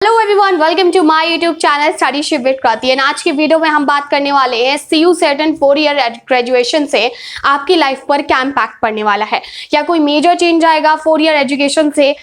Hello everyone, welcome to my YouTube channel Studyship with Kriti. And आज की video में हम बात करने वाले हैं CUCET एंड 4 ईयर ग्रेजुएशन से आपकी लाइफ पर क्या इम्पैक्ट पड़ने वाला है। क्या कोई मेजर चेंज आएगा 4 ईयर एजुकेशन से?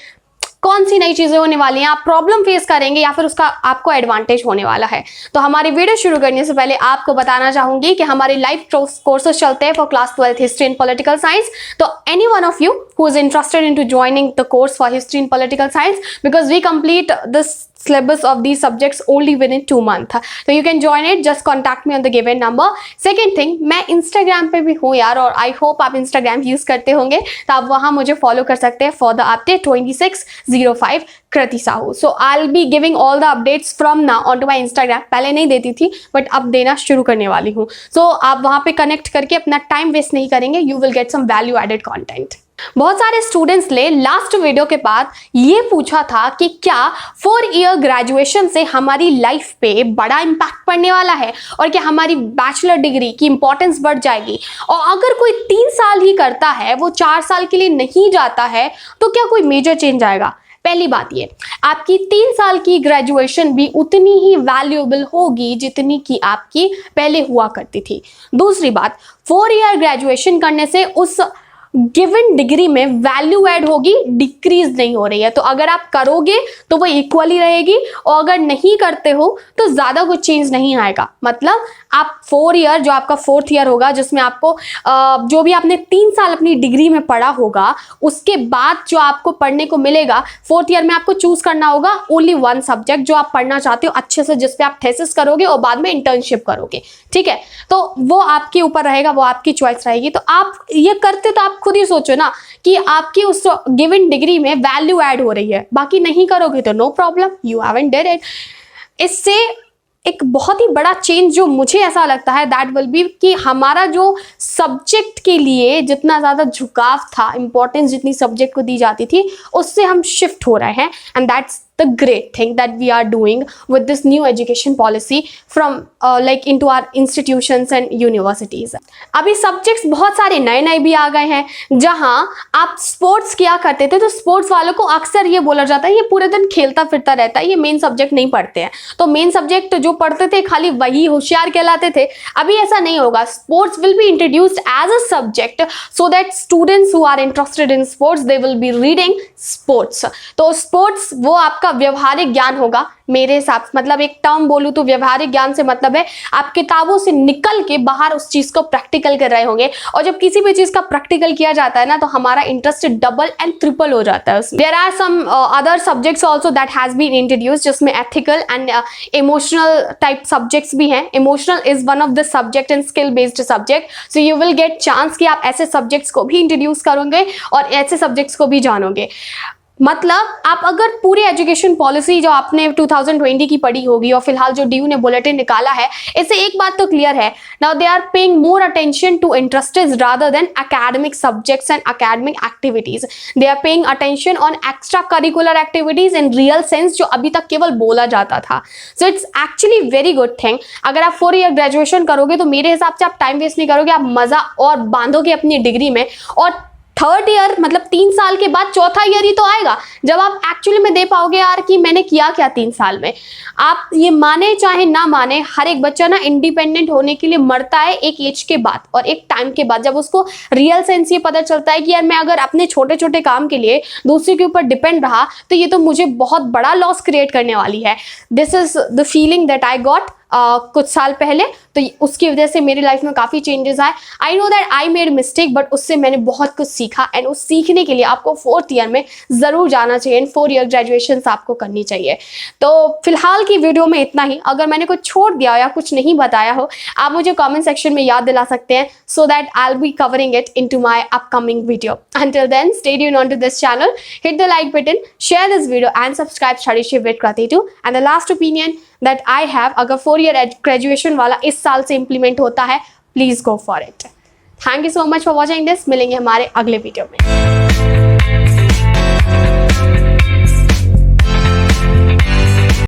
कौन सी नई चीजें होने वाली हैं? आप प्रॉब्लम फेस करेंगे या फिर उसका आपको एडवांटेज होने वाला है? तो हमारी वीडियो शुरू करने से पहले आपको बताना चाहूंगी कि हमारे लाइव कोर्सेज चलते हैं for class 12 history and political science. तो anyone of you who is interested into joining the course for history and political science, because we complete this syllabus of these subjects only within 2 months, so you can join it. Just contact me on the given number. Second thing, मैं Instagram पे भी हूँ यार, और I hope आप Instagram use करते होंगे, तो आप वहाँ मुझे फॉलो कर सकते हैं for the update 2605 Kriti Sahu. So I'll be giving all the updates from now onto my Instagram. पहले नहीं देती थी बट अब देना शुरू करने वाली हूँ। So आप वहाँ पे कनेक्ट करके अपना टाइम वेस्ट नहीं करेंगे, you will get some value added content। बहुत सारे स्टूडेंट्स ने लास्ट वीडियो के बाद ये पूछा था कि क्या 4 ईयर ग्रेजुएशन से हमारी लाइफ पे बड़ा इम्पैक्ट पड़ने वाला है और क्या हमारी बैचलर डिग्री की इंपॉर्टेंस बढ़ जाएगी, और अगर कोई 3 साल ही करता है, वो 4 साल के लिए नहीं जाता है, तो क्या कोई मेजर चेंज आएगा? पहली बात ये, आपकी 3 साल की ग्रेजुएशन भी उतनी ही वैल्यूएबल होगी जितनी कि आपकी पहले हुआ करती थी। दूसरी बात, 4 ईयर ग्रेजुएशन करने से उस गिवन डिग्री में वैल्यू ऐड होगी, डिक्रीज नहीं हो रही है। तो अगर आप करोगे तो वो इक्वली रहेगी, और अगर नहीं करते हो तो ज्यादा कुछ चेंज नहीं आएगा। मतलब आप 4 ईयर, जो आपका 4th ईयर होगा, जिसमें आपको जो भी आपने 3 साल अपनी डिग्री में पढ़ा होगा, उसके बाद जो आपको पढ़ने को मिलेगा 4th ईयर में, आपको चूज करना होगा ओनली 1 सब्जेक्ट जो आप पढ़ना चाहते हो अच्छे से, जिसपे आप थेसिस करोगे और बाद में इंटर्नशिप करोगे। ठीक है, तो वो आपके ऊपर रहेगा, वो आपकी चॉइस रहेगी। तो आप ये करते तो आप खुद ही सोचो ना कि आपकी उस गिवन डिग्री में वैल्यू ऐड हो रही है, बाकी नहीं करोगे तो no problem, you haven't did it. इससे एक बहुत ही बड़ा चेंज जो मुझे ऐसा लगता है दैट विल बी कि हमारा जो सब्जेक्ट के लिए जितना ज़्यादा झुकाव था, इंपॉर्टेंस जितनी सब्जेक्ट को दी जाती थी, उससे हम शिफ्ट हो रहे हैं। And that's the great thing that we are doing with this new education policy from like into our institutions and universities। अभी सब्जेक्ट्स बहुत सारे नए नए भी आ गए हैं। जहां आप स्पोर्ट्स किया करते थे तो स्पोर्ट्स वालों को अक्सर ये बोला जाता है ये पूरे दिन खेलता फिरता रहता है, ये मेन सब्जेक्ट नहीं पढ़ते हैं। तो मेन सब्जेक्ट जो पढ़ते थे खाली वही होशियार कहलाते थे। अभी ऐसा नहीं होगा, sports will be introduced as a subject so that students who are interested in sports they will be reading sports. तो स्पोर्ट्स वो आपका व्यवहारिक ज्ञान होगा मेरे हिसाब से। मतलब एक टर्म बोलूं तो व्यवहारिक ज्ञान से मतलब है आप किताबों से निकल के बाहर उस चीज को प्रैक्टिकल कर रहे होंगे, और जब किसी भी चीज का प्रैक्टिकल किया जाता है ना, तो हमारा इंटरेस्ट डबल एंड ट्रिपल हो जाता है उसमें। There are some other subjects also that has been introduced, जिसमें ethical and emotional type subjects भी हैं। Emotional is one of the subject and skill based subject, so you will get chance कि आप ऐसे सब्जेक्ट्स को भी introduce करोगे और ऐसे सब्जेक्ट्स को भी जानोगे। मतलब आप अगर पूरी एजुकेशन पॉलिसी जो आपने 2020 की पढ़ी होगी, और फिलहाल जो DU ने बुलेटिन निकाला है, इससे एक बात तो क्लियर है, now they are paying more attention to interested rather than academic subjects and academic activities. They are paying attention on extra curricular activities in real sense, जो अभी तक केवल बोला जाता था। So it's actually very good thing. अगर आप 4 year graduation करोगे तो मेरे हिसाब से आप टाइम वेस्ट नहीं करोगे, आप मजा और बांधोगे अपनी डिग्री में। और 3rd ईयर मतलब 3 साल के बाद 4था ईयर ही तो आएगा जब आप एक्चुअली में दे पाओगे यार कि मैंने किया क्या 3 साल में। आप ये माने चाहे ना माने, हर एक बच्चा ना इंडिपेंडेंट होने के लिए मरता है एक एज के बाद और एक टाइम के बाद, जब उसको रियल सेंस ये पता चलता है कि यार मैं अगर अपने छोटे छोटे काम के लिए दूसरे के ऊपर डिपेंड रहा तो ये तो मुझे बहुत बड़ा लॉस क्रिएट करने वाली है। This is the feeling that I got कुछ साल पहले। तो उसकी वजह से मेरी लाइफ में काफ़ी चेंजेस आए। I know that I made mistake, but उससे मैंने बहुत कुछ सीखा। एंड उस सीखने के लिए आपको 4th ईयर में ज़रूर जाना चाहिए एंड 4 ईयर ग्रेजुएशन आपको करनी चाहिए। तो फिलहाल की वीडियो में इतना ही। अगर मैंने कुछ छोड़ दिया या कुछ नहीं बताया हो, आप मुझे कॉमेंट सेक्शन में याद दिला सकते हैं, so that I will be covering it into my upcoming video. Until then, stay tuned on to this channel, hit the like button, share this video and subscribe Studyship with Krati too। And the last opinion that I have, अगर 4 year graduation वाला इस साल से implement होता है, please go for it. Thank you so much for watching this. मिलेंगे हमारे अगले वीडियो में।